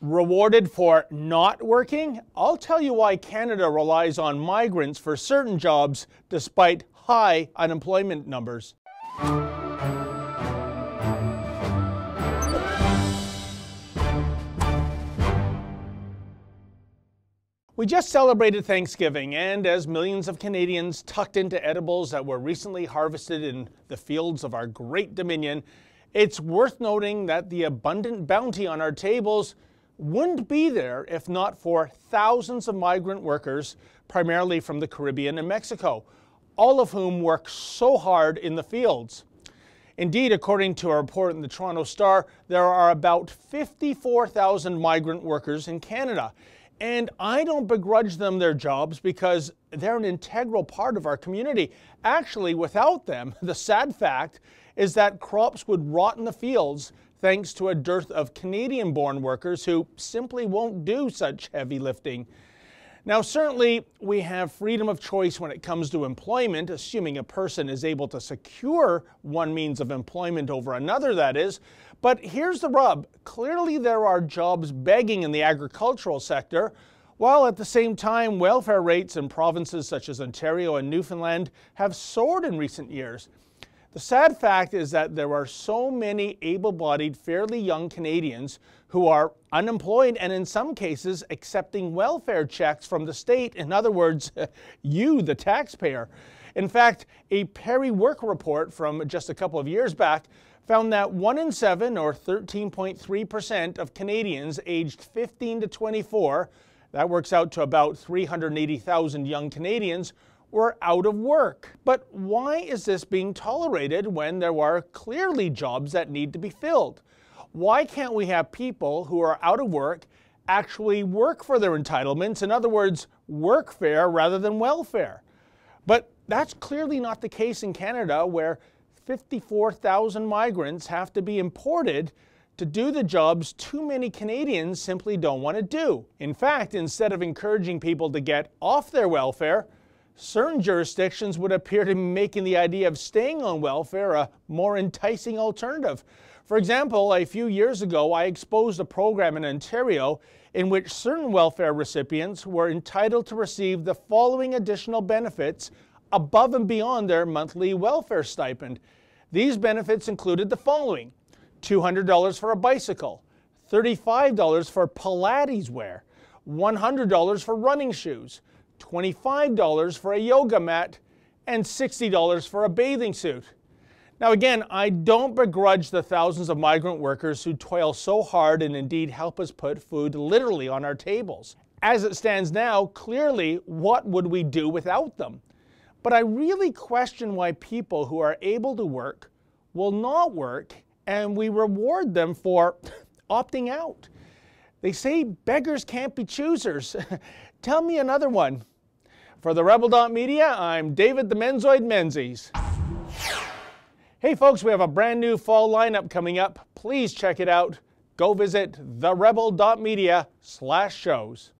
Rewarded for not working? I'll tell you why Canada relies on migrants for certain jobs despite high unemployment numbers. We just celebrated Thanksgiving, and as millions of Canadians tucked into edibles that were recently harvested in the fields of our great Dominion, it's worth noting that the abundant bounty on our tables wouldn't be there if not for thousands of migrant workers, primarily from the Caribbean and Mexico, all of whom work so hard in the fields. Indeed, according to a report in the Toronto Star, there are about 54,000 migrant workers in Canada. And I don't begrudge them their jobs because they're an integral part of our community. Actually, without them, the sad fact is that crops would rot in the fields thanks to a dearth of Canadian-born workers who simply won't do such heavy lifting. Now, certainly, we have freedom of choice when it comes to employment, assuming a person is able to secure one means of employment over another, that is. But here's the rub. Clearly, there are jobs begging in the agricultural sector, while at the same time, welfare rates in provinces such as Ontario and Newfoundland have soared in recent years. The sad fact is that there are so many able-bodied, fairly young Canadians who are unemployed and in some cases accepting welfare checks from the state. In other words, you, the taxpayer. In fact, a Perry Work report from just a couple of years back found that 1 in 7, or 13.3% of Canadians aged 15 to 24, that works out to about 380,000 young Canadians, were out of work. But why is this being tolerated when there are clearly jobs that need to be filled? Why can't we have people who are out of work actually work for their entitlements? In other words, workfare rather than welfare. But that's clearly not the case in Canada, where 54,000 migrants have to be imported to do the jobs too many Canadians simply don't want to do. In fact, instead of encouraging people to get off their welfare, certain jurisdictions would appear to be making the idea of staying on welfare a more enticing alternative. For example, a few years ago, I exposed a program in Ontario in which certain welfare recipients were entitled to receive the following additional benefits above and beyond their monthly welfare stipend. These benefits included the following: $200 for a bicycle, $35 for Pilates wear, $100 for running shoes, $25 for a yoga mat, and $60 for a bathing suit. Now again, I don't begrudge the thousands of migrant workers who toil so hard and indeed help us put food literally on our tables. As it stands now, clearly, what would we do without them? But I really question why people who are able to work will not work, and we reward them for opting out. They say beggars can't be choosers. Tell me another one. For the Rebel.Media, I'm David the Menzoid Menzies. Hey folks, we have a brand new fall lineup coming up. Please check it out. Go visit therebel.media/shows.